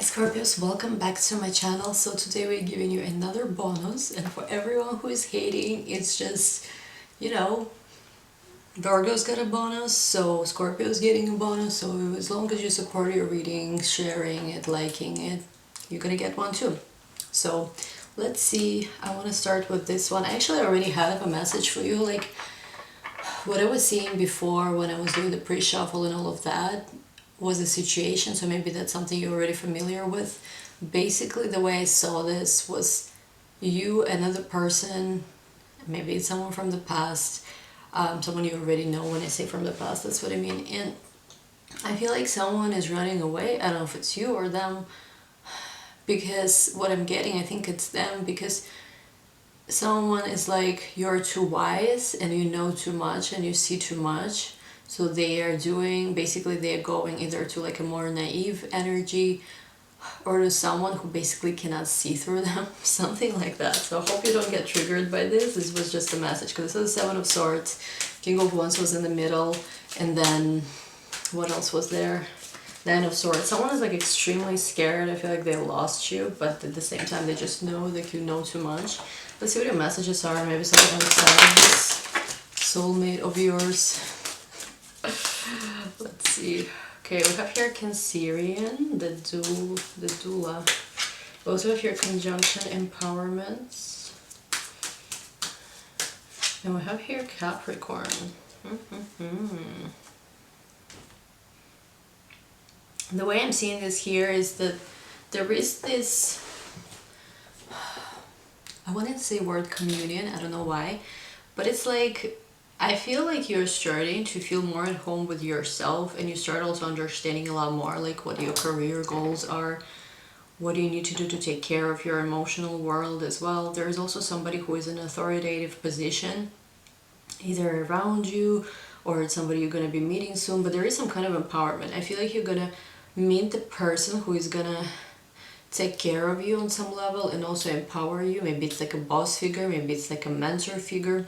Scorpios, welcome back to my channel. So today we're giving you another bonus, and for everyone who is hating, it's just, Virgo's got a bonus, so Scorpio's getting a bonus. So as long as you support your reading, sharing it, liking it, you're gonna get one too. So let's see. I want to start with this one. I actually already have a message for you, like what I was seeing before when I was doing the pre-shuffle and all of that was a situation, so maybe that's something you're already familiar with. Basically, the way I saw this was you, another person, maybe it's someone from the past, someone you already know. When I say from the past, that's what I mean. And I feel like someone is running away. I don't know if it's you or them, because what I'm getting, I think it's them, because someone is like, you're too wise and you know too much and you see too much. So they are doing, basically they're going either to like a more naive energy or to someone who basically cannot see through them, something like that. So I hope you don't get triggered by this. This was just a message, because this is the Seven of Swords, King of Wands was in the middle, and then what else was there? Nine of Swords. Someone is like extremely scared. I feel like they lost you, but at the same time they just know that you know too much. Let's see what your messages are. Maybe something outside of this soulmate of yours. Let's see. Okay, we have here Cancerian, the doula. We also have here conjunction empowerments. And we have here Capricorn. The way I'm seeing this here is that there is this, I wanted to say word communion, I don't know why, but it's like, I feel like you're starting to feel more at home with yourself, and you start also understanding a lot more like what your career goals are, what do you need to do to take care of your emotional world as well. There is also somebody who is in an authoritative position, either around you or it's somebody you're going to be meeting soon, but there is some kind of empowerment. I feel like you're going to meet the person who is going to take care of you on some level and also empower you. Maybe it's like a boss figure, maybe it's like a mentor figure.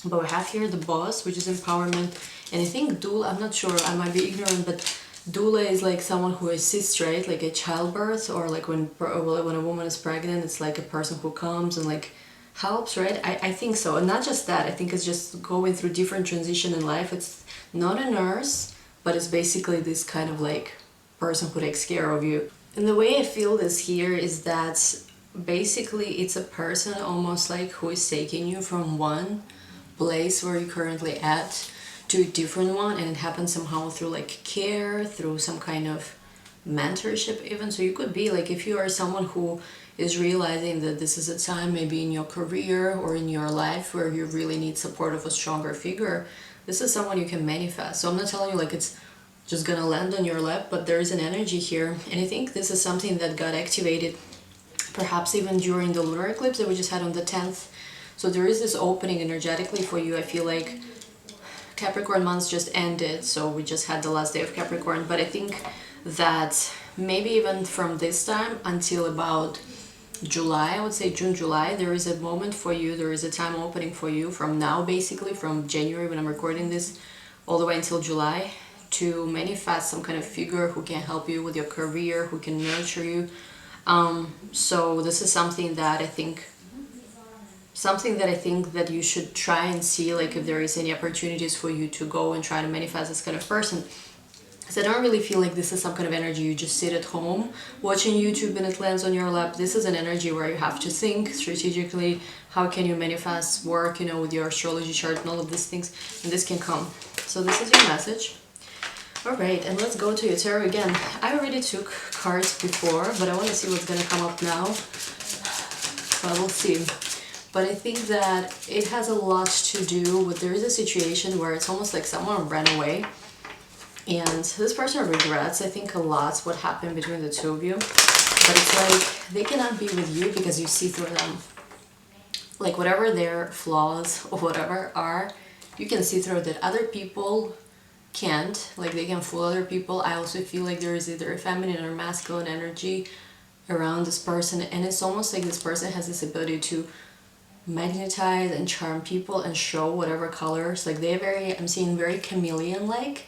But we have here the boss, which is empowerment. And I think doula, I'm not sure, I might be ignorant, but doula is like someone who assists, right? Like a childbirth, or like when a woman is pregnant, it's like a person who comes and like helps, right? I think so. And not just that, I think it's just going through different transition in life. It's not a nurse, but it's basically this kind of like person who takes care of you. And the way I feel this here is that basically it's a person almost like who is taking you from one place where you're currently at to a different one, and it happens somehow through like care, through some kind of mentorship even. So you could be like, if you are someone who is realizing that this is a time maybe in your career or in your life where you really need support of a stronger figure, this is someone you can manifest. So I'm not telling you like it's just gonna land on your lap, but there is an energy here, and I think this is something that got activated perhaps even during the lunar eclipse that we just had on the 10th. So there is this opening energetically for you. I feel like Capricorn months just ended, so we just had the last day of Capricorn, but I think that maybe even from this time until about July, I would say June, July, there is a moment for you, there is a time opening for you from now, basically from January when I'm recording this all the way until July, to manifest some kind of figure who can help you with your career, who can nurture you. So this is something that I think that you should try and see, like if there is any opportunities for you to go and try to manifest this kind of person. Because I don't really feel like this is some kind of energy you just sit at home watching YouTube and it lands on your lap. This is an energy where you have to think strategically, how can you manifest work, with your astrology chart and all of these things, and this can come. So this is your message. Alright, and let's go to your tarot again. I already took cards before, but I want to see what's going to come up now. Well, we'll see. But I think that it has a lot to do with, there is a situation where it's almost like someone ran away, and this person regrets, I think, a lot what happened between the two of you. But it's like they cannot be with you because you see through them. Like whatever their flaws or whatever are, you can see through that. Other people can't, like they can fool other people. I also feel like there is either a feminine or masculine energy around this person, and it's almost like this person has this ability to magnetize and charm people and show whatever colors. Like they're very, I'm seeing very chameleon like,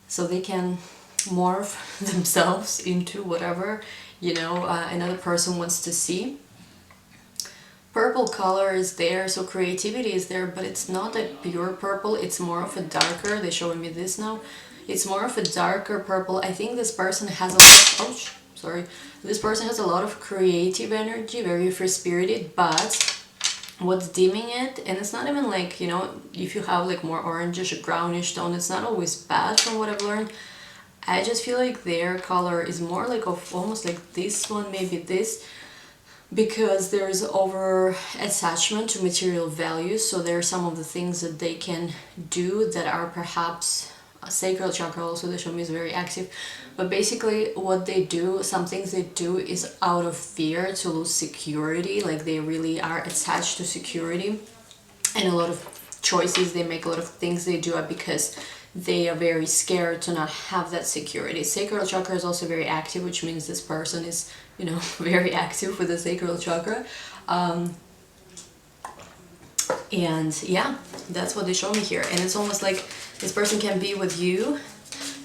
so they can morph themselves into whatever, you know, another person wants to see. Purple color is there, so creativity is there, but it's not a pure purple, it's more of a darker, they're showing me this now, it's more of a darker purple. I think this person has a lot of, oh, sorry, this person has a lot of creative energy, very free-spirited, but what's dimming it, and it's not even like, you know, if you have like more orangish or brownish tone, it's not always bad from what I've learned. I just feel like their color is more like of almost like this one, maybe this, because there's over attachment to material values. So there are some of the things that they can do that are perhaps sacral chakra also, they show me, is very active. But basically what they do, some things they do is out of fear to lose security, like they really are attached to security, and a lot of choices they make, a lot of things they do are because they are very scared to not have that security. Sacral chakra is also very active, which means this person is, you know, very active with the sacral chakra. And yeah, that's what they show me here. And it's almost like this person can be with you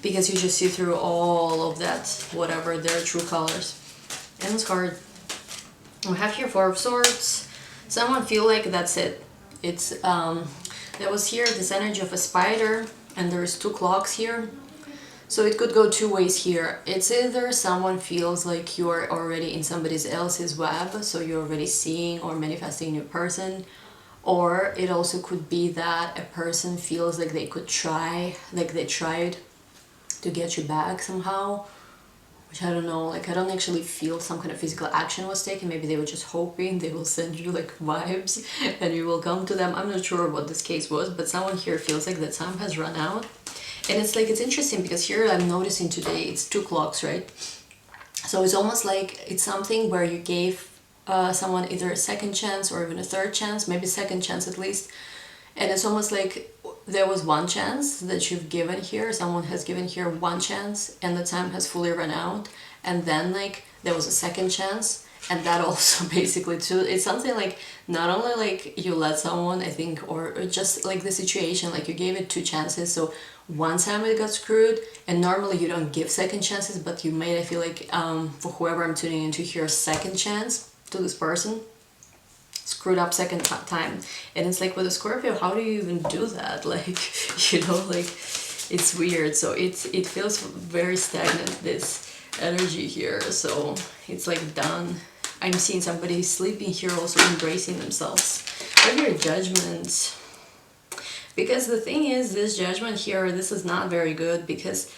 because you just see through all of that, whatever their true colors. And this card, we have here Four of Swords. Someone feel like that's it. It's there was here this energy of a spider, and there's two clocks here. So it could go two ways here. It's either someone feels like you're already in somebody else's web, so you're already seeing or manifesting a new person, or it also could be that a person feels like they could try, like they tried to get you back somehow, which I don't know, like I don't actually feel some kind of physical action was taken. Maybe they were just hoping they will send you like vibes and you will come to them. I'm not sure what this case was, but someone here feels like the time has run out. And it's like, it's interesting because here I'm noticing today it's two clocks, right? So it's almost like it's something where you gave someone either a second chance or even a third chance, maybe second chance at least. And it's almost like there was one chance that you've given here, someone has given here one chance, and the time has fully run out. And then like there was a second chance, and that also basically too, it's something like not only like you let someone, I think, or just like the situation, like you gave it two chances, so one time it got screwed, and normally you don't give second chances, but you made, I feel like, for whoever I'm tuning into here, a second chance to this person, screwed up second time. And it's like with a Scorpio, how do you even do that? Like, you know, like it's weird. So it feels very stagnant, this energy here. So it's like done. I'm seeing somebody sleeping here also embracing themselves. What are your judgments? Because the thing is, this judgment here, this is not very good, because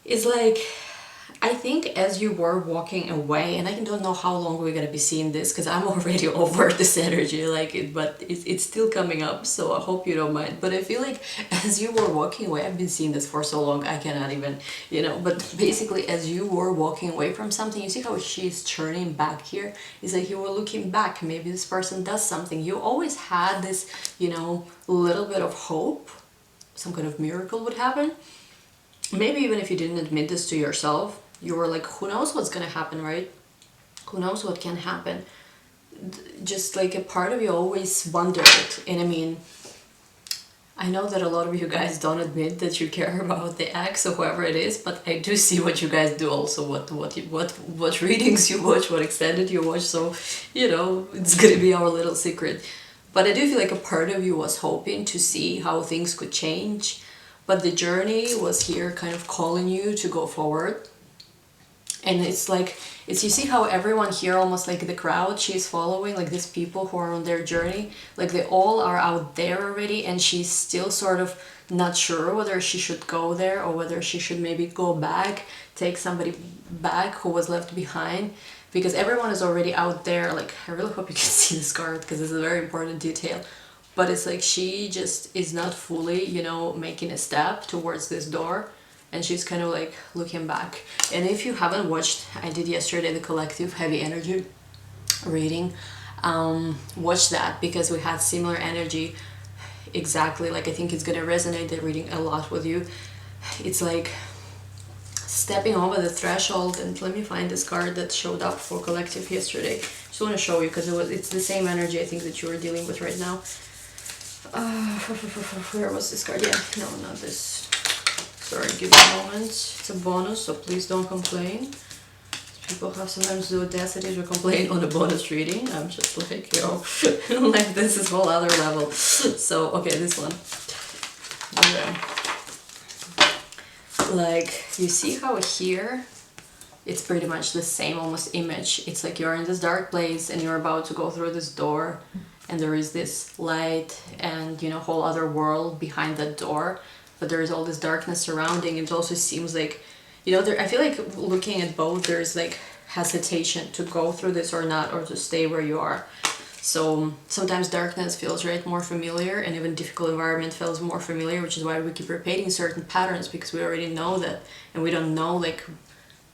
it's like, I think as you were walking away, and I don't know how long we're gonna be seeing this, because I'm already over this energy, like it, but it's still coming up, so I hope you don't mind. But I feel like as you were walking away, I've been seeing this for so long, I cannot even, you know, but basically as you were walking away from something, you see how she's turning back here? It's like you were looking back, maybe this person does something. You always had this, you know, little bit of hope, some kind of miracle would happen. Maybe even if you didn't admit this to yourself, you were like, who knows what's gonna happen, right? Who knows what can happen? Just like a part of you always wondered. And I mean, I know that a lot of you guys don't admit that you care about the ex or whoever it is, but I do see what you guys do also, what readings you watch, what extended you watch, so, you know, it's gonna be our little secret. But I do feel like a part of you was hoping to see how things could change, but the journey was here kind of calling you to go forward. And it's like, you see how everyone here, almost like the crowd she's following, like these people who are on their journey, like they all are out there already, and she's still sort of not sure whether she should go there or whether she should maybe go back, take somebody back who was left behind, because everyone is already out there. Like, I really hope you can see this card, because it's a very important detail. But it's like she just is not fully, you know, making a step towards this door. And she's kind of like looking back. And if you haven't watched, I did yesterday the collective heavy energy reading, watch that, because we had similar energy exactly. Like, I think it's gonna resonate, the reading, a lot with you. It's like stepping over the threshold. And let me find this card that showed up for collective yesterday. Just want to show you, because it's the same energy I think that you are dealing with right now. Where was this card? Yeah, no, not this. Sorry, give me a moment. It's a bonus, so please don't complain. People have sometimes the audacity to complain on a bonus reading. I'm just like, yo, like this is whole other level. So, okay, this one. Okay. Like, you see how here, it's pretty much the same almost image. It's like you're in this dark place and you're about to go through this door and there is this light and, you know, whole other world behind that door. But there is all this darkness surrounding. It also seems like, you know, I feel like looking at both, there's like hesitation to go through this or not, or to stay where you are. So sometimes darkness feels right more familiar, and even difficult environment feels more familiar, which is why we keep repeating certain patterns, because we already know that, and we don't know like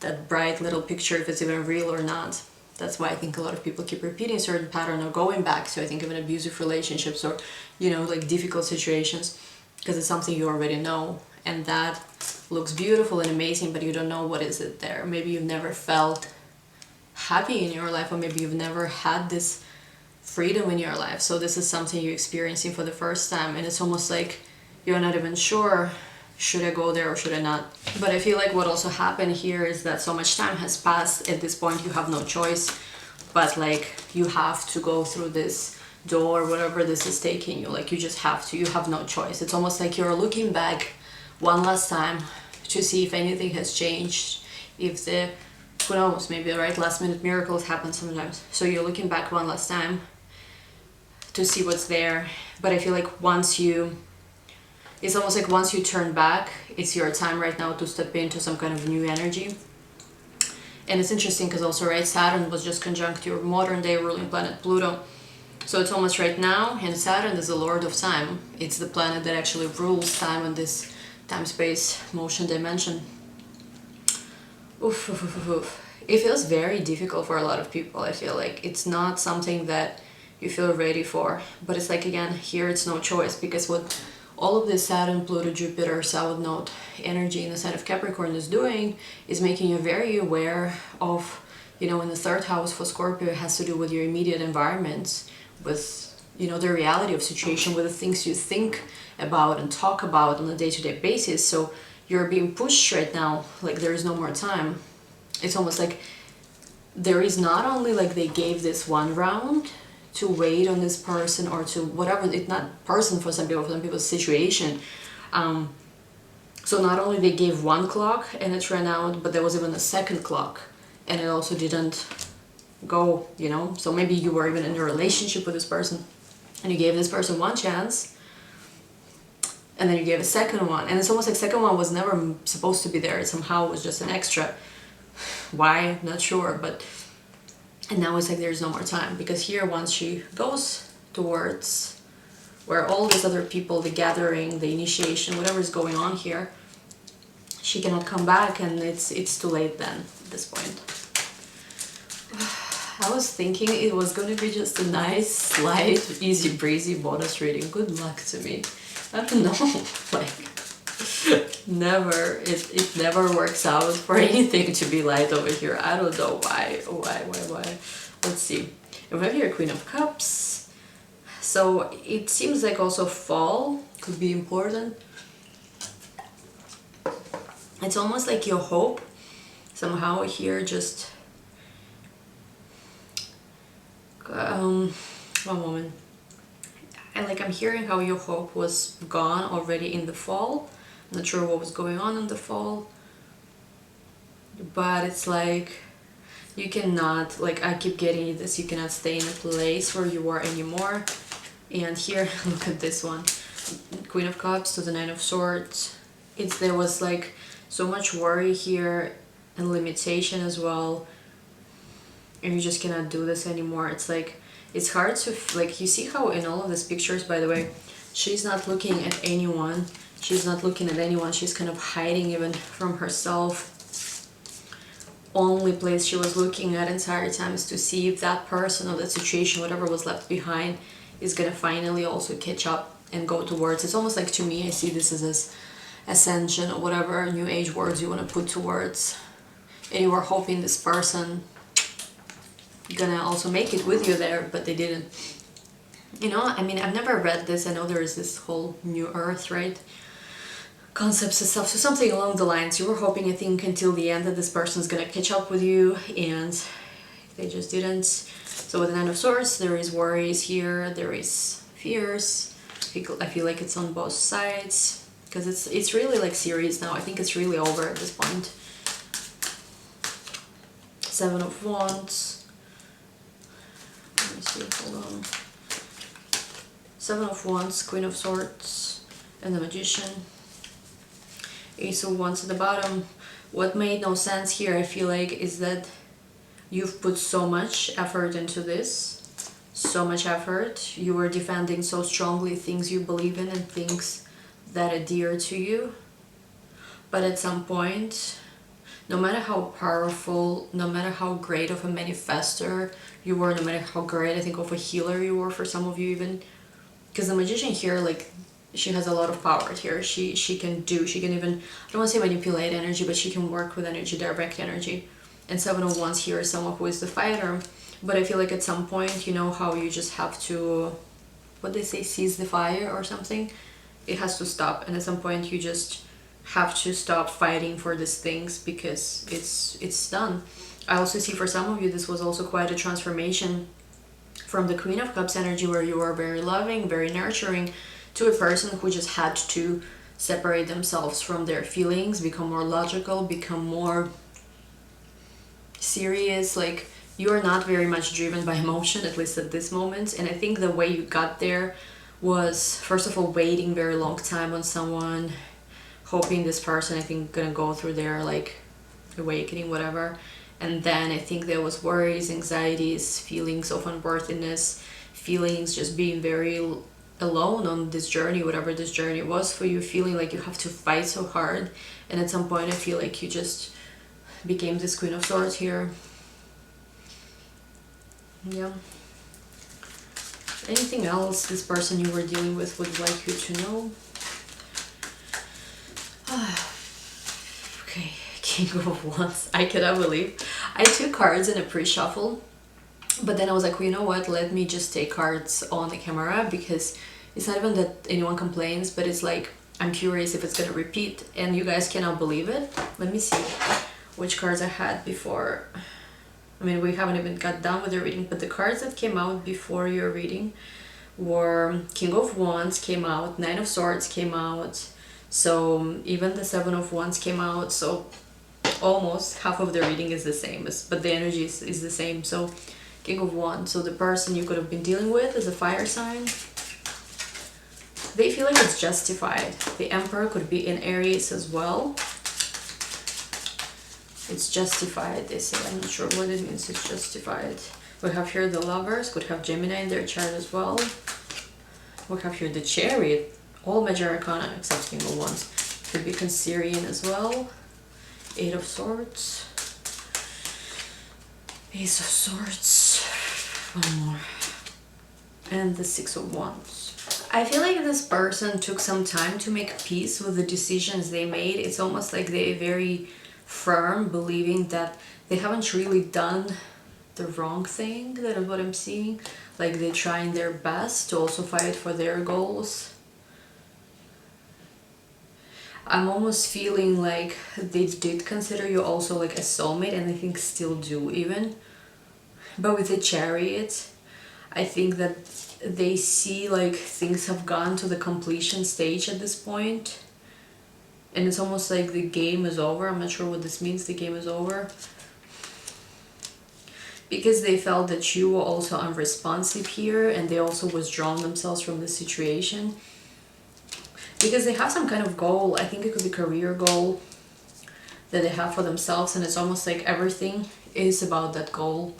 that bright little picture if it's even real or not. That's why I think a lot of people keep repeating certain pattern or going back to, I think, even abusive relationships or, you know, like difficult situations, because it's something you already know. And that looks beautiful and amazing, but you don't know what is it there. Maybe you've never felt happy in your life, or maybe you've never had this freedom in your life. So this is something you're experiencing for the first time, and it's almost like you're not even sure, should I go there or should I not? But I feel like what also happened here is that so much time has passed. At this point you have no choice, but like you have to go through this door, whatever this is taking you. Like you just have to, you have no choice. It's almost like you're looking back one last time to see if anything has changed, if the, who knows, maybe the right last minute miracles happen sometimes. So you're looking back one last time to see what's there. But I feel like once you, it's almost like once you turn back, it's your time right now to step into some kind of new energy. And it's interesting because also, right, Saturn was just conjunct your modern day ruling planet Pluto. So it's almost right now, and Saturn is the lord of time. It's the planet that actually rules time in this time-space motion dimension. Oof, oof, oof, oof. It feels very difficult for a lot of people. I feel like it's not something that you feel ready for. But it's like, again, here it's no choice, because what all of this Saturn, Pluto, Jupiter, South Node energy in the sign of Capricorn is doing is making you very aware of, you know, in the third house for Scorpio, it has to do with your immediate environments, with, you know, the reality of situation, with the things you think about and talk about on a day-to-day basis. So you're being pushed right now, like there is no more time. It's almost like there is not only like they gave this one round to wait on this person or to whatever, it's not person for some people's situation. So not only they gave one clock and it ran out, but there was even a second clock and it also didn't go, you know. So maybe you were even in a relationship with this person and you gave this person one chance, and then you gave a second one, and it's almost like second one was never supposed to be there. It somehow was just an extra. Why? Not sure. But and now it's like there's no more time, because here once she goes towards where all these other people, the gathering, the initiation, whatever is going on here, she cannot come back, and it's too late then at this point. I was thinking it was going to be just a nice, light, easy breezy bonus reading. Good luck to me. I don't know, like, never, it never works out for anything to be light over here. I don't know why. Let's see. And we have here Queen of Cups. So it seems like also fall could be important. It's almost like your hope somehow here just... one moment. And like I'm hearing how your hope was gone already in the fall. I'm not sure what was going on in the fall, but it's like you cannot, like I keep getting this, you cannot stay in a place where you are anymore. And here, look at this one, Queen of Cups to the Nine of Swords. There was like so much worry here and limitation as well, and you just cannot do this anymore. It's like it's hard to, like, you see how in all of these pictures, by the way, she's not looking at anyone. She's not looking at anyone. She's kind of hiding even from herself. Only place she was looking at entire time is to see if that person or that situation, whatever was left behind, is gonna finally also catch up and go towards. It's almost like, to me, I see this as this ascension or whatever new age words you want to put towards. And you were hoping this person gonna also make it with you there, but they didn't. You know, I mean, I've never read this. I know there is this whole new earth, right? concepts and stuff. So something along the lines, you were hoping, I think, until the end that this person's gonna catch up with you, and they just didn't. So with the Nine of Swords, there is worries here, there is fears. I feel like it's on both sides, because it's really like serious now. I think it's really over at this point. Seven of Wands. Let me see, hold on. Seven of Wands, Queen of Swords, and the Magician. Ace of Wands at the bottom. What made no sense here, I feel like, is that you've put so much effort into this. So much effort. You were defending so strongly things you believe in and things that are dear to you. But at some point, no matter how powerful, no matter how great of a manifester you were, no matter how great, I think, of a healer you were for some of you even, because the Magician here, like, she has a lot of power here. She can even, I don't want to say manipulate energy, but she can work with energy, direct energy. And Seven of Wands here is someone who is the fighter. But I feel like at some point, you know how you just have to, what they say, seize the fire or something? It has to stop. And at some point you just have to stop fighting for these things, because it's done. I also see for some of you this was also quite a transformation from the Queen of Cups energy, where you are very loving, very nurturing, to a person who just had to separate themselves from their feelings, become more logical, become more serious. Like, you are not very much driven by emotion, at least at this moment. And I think the way you got there was, first of all, waiting very long time on someone, hoping this person, I think, gonna go through their like awakening, whatever. And then I think there was worries, anxieties, feelings of unworthiness, feelings just being very alone on this journey, whatever this journey was for you, feeling like you have to fight so hard. And at some point I feel like you just became this Queen of Swords here. Yeah. Anything else this person you were dealing with would like you to know? Okay, King of Wands. I cannot believe I took cards in a pre-shuffle, but then I was like, well, you know what, let me just take cards on the camera, because it's not even that anyone complains, but it's like, I'm curious if it's gonna repeat, and you guys cannot believe it. Let me see which cards I had before. I mean, we haven't even got done with the reading, but the cards that came out before your reading were King of Wands came out, Nine of Swords came out, so even the Seven of Wands came out, so almost half of the reading is the same, but the energy is the same. So King of Wands, so the person you could have been dealing with is a fire sign. They feel like it's justified. The Emperor could be in Aries as well. It's justified, they say. I'm not sure what it means, it's justified. We have here the Lovers, could have Gemini in their chart as well. We have here the Chariot, all major arcana except King of Wands. Could be Cancerian as well. Eight of Swords. Ace of Swords. One more. And the Six of Wands. I feel like this person took some time to make peace with the decisions they made. It's almost like they're very firm, believing that they haven't really done the wrong thing. That is what I'm seeing. Like, they're trying their best to also fight for their goals. I'm almost feeling like they did consider you also like a soulmate, and I think still do even. But with the Chariot, I think that they see like things have gone to the completion stage at this point. And it's almost like the game is over. I'm not sure what this means, the game is over. Because they felt that you were also unresponsive here, and they also withdrawn themselves from the situation. Because they have some kind of goal. I think it could be career goal that they have for themselves, and it's almost like everything is about that goal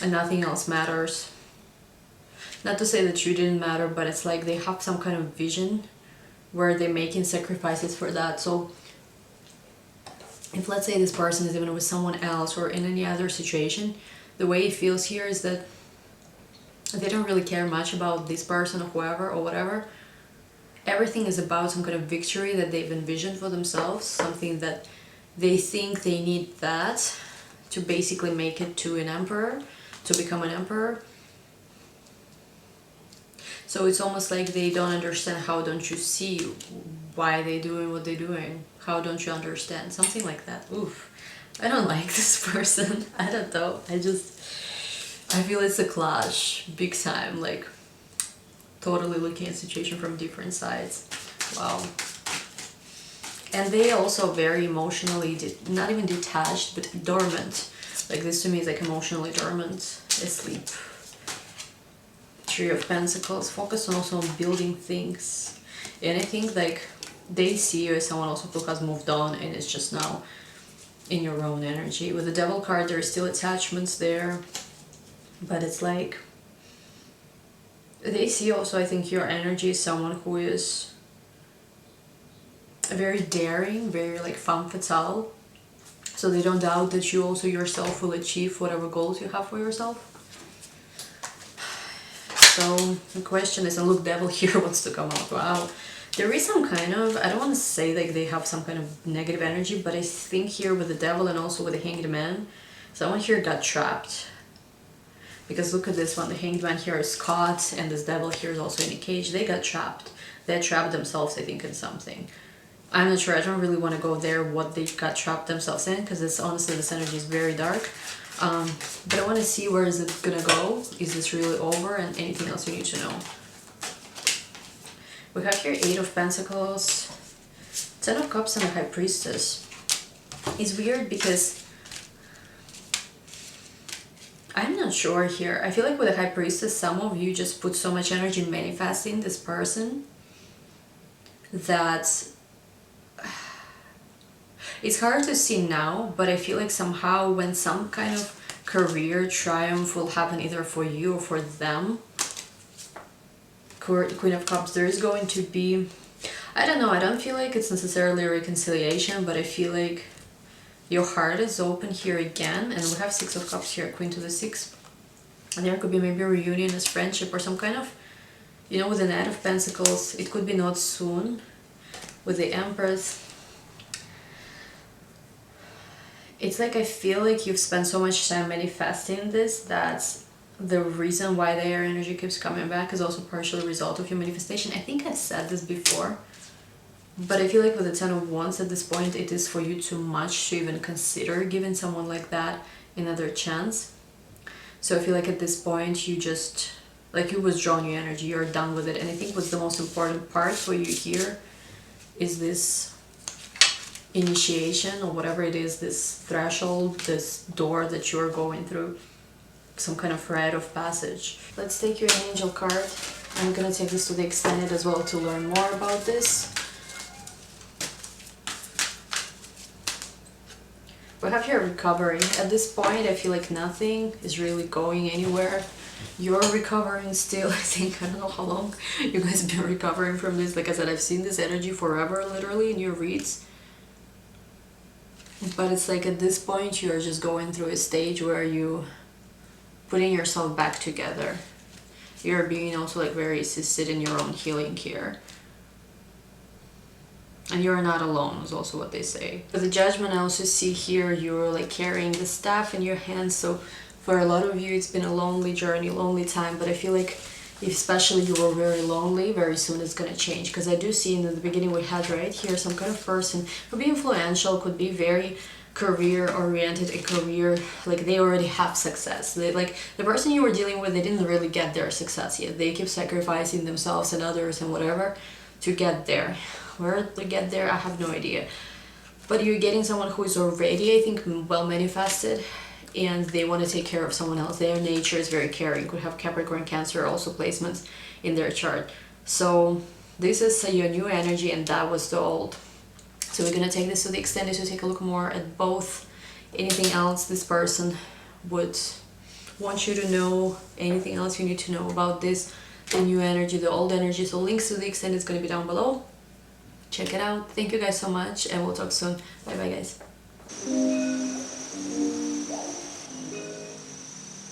and nothing else matters. Not to say that you didn't matter, but it's like they have some kind of vision where they're making sacrifices for that. So if, let's say, this person is even with someone else or in any other situation, the way it feels here is that they don't really care much about this person or whoever or whatever. Everything is about some kind of victory that they've envisioned for themselves, something that they think they need that to basically make it to an emperor, to become an emperor. So it's almost like they don't understand. How don't you see why they doing what they're doing? How don't you understand? Something like that. Oof. I don't like this person. I don't know. I feel it's a clash. Big time. Like, totally looking at the situation from different sides. Wow. And they also very emotionally, not even detached, but dormant. Like, this to me is like emotionally dormant, asleep. Three of Pentacles. Focus on also on building things. And I think like they see you as someone also who has moved on and is just now in your own energy. With the Devil card, there are still attachments there. But it's like they see also, I think your energy is someone who is very daring, very like femme fatale. So they don't doubt that you also yourself will achieve whatever goals you have for yourself. So the question is, and look, Devil here wants to come out. Wow. There is some kind of, I don't want to say like they have some kind of negative energy, but I think here with the Devil and also with the Hanged Man, someone here got trapped. Because look at this one, the Hanged Man here is caught, and this Devil here is also in a cage. They got trapped. They trapped themselves, I think, in something. I'm not sure, I don't really want to go there, what they got trapped themselves in, because it's honestly, this energy is very dark. But I want to see where is it gonna go. Is this really over, and anything else you need to know. We have here 8 of Pentacles, 10 of Cups, and a High Priestess. It's weird because I'm not sure here. I feel like with the High Priestess, some of you just put so much energy in manifesting this person that it's hard to see now, but I feel like somehow when some kind of career triumph will happen either for you or for them, Queen of Cups, there is going to be, I don't know, I don't feel like it's necessarily a reconciliation, but I feel like your heart is open here again, and we have 6 of Cups here, Queen to the 6. And there could be maybe a reunion as friendship or some kind of, you know, with the Knight of Pentacles, it could be not soon. With the Empress, it's like I feel like you've spent so much time manifesting this that the reason why their energy keeps coming back is also partially a result of your manifestation. I think I've said this before, but I feel like with the 10 of Wands at this point, it is for you too much to even consider giving someone like that another chance. So I feel like at this point, you just, like, you withdrawn your energy, you're done with it. And I think what's the most important part for you here is this initiation or whatever it is, this threshold, this door that you're going through, some kind of rite of passage. Let's take your angel card. I'm gonna take this to the extended as well to learn more about this. We have here recovery. At this point, I feel like nothing is really going anywhere. You're recovering still. I think, I don't know how long you guys have been recovering from this. Like I said, I've seen this energy forever, literally, in your reads. But it's like at this point, you're just going through a stage where you putting yourself back together. You're being also like very assisted in your own healing here. And you're not alone is also what they say. For the Judgment, I also see here you're like carrying the staff in your hands. So for a lot of you, it's been a lonely journey, lonely time. But I feel like if especially you were very lonely, very soon it's gonna change. Because I do see in the beginning we had right here some kind of person, could be influential, could be very career oriented, a career, like they already have success. They, like the person you were dealing with, they didn't really get their success yet. They keep sacrificing themselves and others and whatever to get there. Where to get there, I have no idea. But you're getting someone who is already, I think, well manifested, and they want to take care of someone else. Their nature is very caring. Could have Capricorn, Cancer also placements in their chart. So this is your new energy, and that was the old. So we're gonna take this to the extended to take a look more at both. Anything else this person would want you to know, anything else you need to know about this, the new energy, the old energy. So links to the extended is gonna be down below. Check it out. Thank you guys so much, and we'll talk soon. Bye bye, guys.